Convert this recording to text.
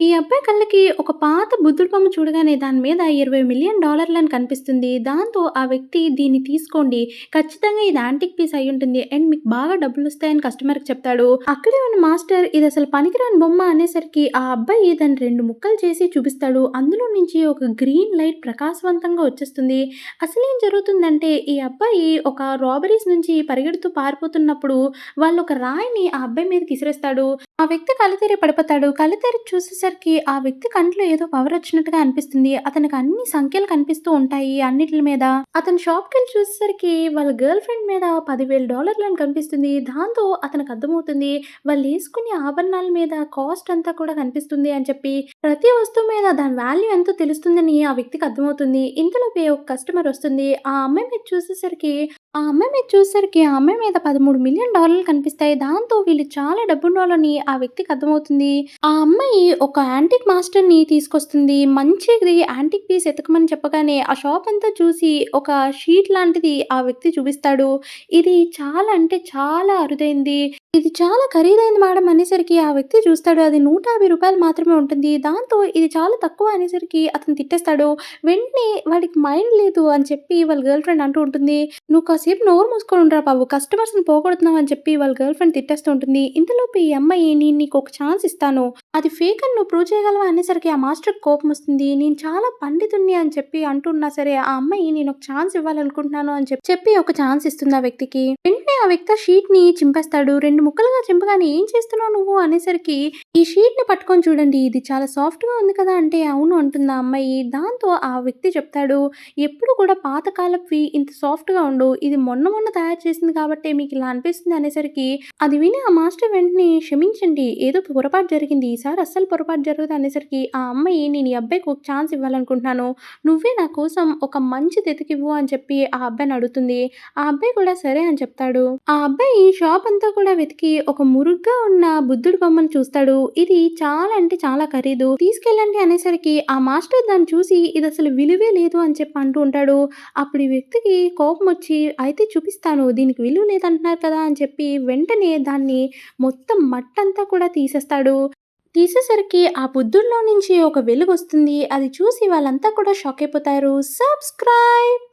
ఈ అబ్బాయి కళ్ళకి ఒక పాత బుద్ధుడి బొమ్మ చూడగానే దాని మీద $20,000,000 అని కనిపిస్తుంది. దాంతో ఆ వ్యక్తి దీన్ని తీసుకోండి. ఖచ్చితంగా ఇది యాంటిక్ పీస్ అయ్యుంటుంది. అండ్ మీకు బాగా డబ్బులొస్తాయని కస్టమర్‌కి చెప్తాడు. అక్కడే ఉన్న మాస్టర్ ఇదసలు పనికిరాని బొమ్మ అనేసరికి ఆ అబ్బాయి దాన్ని 2 ముక్కలు చేసి చూపిస్తాడు. అందులో నుంచి ఒక గ్రీన్ లైట్ ప్రకాశవంతంగా వచ్చేస్తుంది. అసలేం జరుగుతుందంటే ఈ అబ్బాయి ఒక రాబరీస్ నుంచి పరిగెడుతూ పారిపోతున్నప్పుడు వాళ్ళొక రాయిని ఆ అబ్బాయి మీదకి ఇసిరేస్తాడు. ఆ వ్యక్తి కళ్ళుతిరిగి పడిపోతాడు. కళ్ళు తెరిచి చూసేసరికి ఆ వ్యక్తి కంట్లో ఏదో పవరొచ్చినట్టుగా అనిపిస్తుంది. అతనికి అన్ని సంఖ్యలు కనిపిస్తూ ఉంటాయి అన్నిట్లి మీద. అతను షాప్‌కెళ్ళి చూసేసరికి వాళ్ళ గర్ల్ ఫ్రెండ్ మీద $10,000 అని కనిపిస్తుంది. దాంతో అతనికర్థమవుతుంది వాళ్ళేసుకునే ఆభరణాల మీద కాస్ట్ అంతా కూడా కనిపిస్తుంది అని చెప్పి, ప్రతి వస్తువు మీద దాని వాల్యూ ఎంతో తెలుస్తుందని ఆ వ్యక్తికి అర్థమవుతుంది. ఇంతలోపే ఒక కస్టమర్ వస్తుంది. ఆ అమ్మాయి మీద $13,000,000 కనిపిస్తాయి. దాంతో వీళ్ళు చాలా డబ్బున్నోళ్ళని ఆ వ్యక్తికి అర్థమవుతుంది. ఆ అమ్మాయి ఒక యాంటిక్ మాస్టర్‌ని తీసుకొస్తుంది. మంచిది యాంటిక్ పీస్ ఎతకమని చెప్పగానే ఆ షాప్ అంతా చూసి ఒక షీట్ లాంటిది ఆ వ్యక్తి చూపిస్తాడు. ఇది చాలా అంటే చాలా అరుదైంది. ఇది చాలా ఖరీదైంది మేడం అనేసరికి ఆ వ్యక్తి చూస్తాడు. అది ₹150 మాత్రమే ఉంటుంది. దాంతో ఇది చాలా తక్కువ అనేసరికి అతను తిట్టేస్తాడు. వెంటనే వాడికి మైండ్ లేదు అని చెప్పి వాళ్ళ గర్ల్ ఫ్రెండ్ అంటూ ఉంటుంది. "నువ్వు కాసేపు నోరు మూసుకొని ఉండరా బాబు! కస్టమర్స్‌ని పోగొడుతున్నావు" అని చెప్పి వాళ్ళ గర్ల్ ఫ్రెండ్ తిట్టేస్తూ ఉంటుంది. ఇంతలోపు ఈ అమ్మాయి "నేను నీకొక ఛాన్స్ ఇస్తాను. అది ఫేక్ అని నువ్వు ప్రూవ్ చేయగలవా?" అనేసరికి ఆ మాస్టర్‌కి కోపమొస్తుంది. "నేను చాలా పండితుడిని" అని చెప్పి అంటున్నా సరే ఆ అమ్మాయి "నేనొక ఛాన్స్ ఇవ్వాలనుకుంటున్నాను" అని చెప్పి ఒక ఛాన్స్ ఇస్తుంది ఆ వ్యక్తికి. వెంటనే ఆ వ్యక్తి ఆ షీట్‌ని చింపేస్తాడు. 2 ముక్కలుగా చింపగానే "ఏం చేస్తున్నావు నువ్వు?" అనేసరికి "ఈ షీట్‌ని పట్టుకొని చూడండి. ఇది చాలా సాఫ్ట్‌గా ఉంది కదా!" అంటే "అవును" అంటుంది ఆ అమ్మాయి. దాంతో ఆ వ్యక్తి చెప్తాడు ఎప్పుడు కూడా పాతకాలపువి ఇంత సాఫ్ట్‌గా ఉండవు. ఇది మొన్న మొన్న తయారు చేసింది కాబట్టే మీకిలా అనిపిస్తుంది అనేసరికి, అది విని ఆ మాస్టర్ వెంటనే క్షమించండి. ఏదో పొరపాటు జరిగింది. ఈసారి అస్సలు పొరపాటు జరగదు అనేసరికి, ఆ అమ్మాయి నేను ఈ అబ్బాయికి ఒక ఛాన్స్ ఇవ్వాలనుకుంటున్నాను. నువ్వే నా కోసం ఒక మంచిది ఎతికివ్వు అని చెప్పి ఆ అబ్బాయిని అడుగుతుంది. ఆ అబ్బాయి కూడా సరే అని చెప్తాడు. ఆ అబ్బాయి షాప్ అంతా కూడా వెతికి ఒక మురుగ్గా ఉన్న బుద్ధుడి బొమ్మను చూస్తాడు. ఇది చాలా అంటే చాలా ఖరీదు. తీసుకెళ్ళండి అనేసరికి ఆ మాస్టర్ దాన్ని చూసి ఇదసలు విలువే లేదు అని చెప్పి అంటూ ఉంటాడు. అప్పుడు ఈ వ్యక్తికి కోపమొచ్చి అయితే చూపిస్తాను దీనికి విలువ లేదంటున్నారు కదా! అని చెప్పి వెంటనే దాన్ని మొత్తం మట్టంతా కూడా తీసేస్తాడు. తీసేసరికి ఆ బుద్ధుడిలో నుంచి ఒక వెలుగొస్తుంది. అది చూసి వాళ్ళంతా కూడా షాక్ అయిపోతారు. సబ్స్క్రైబ్.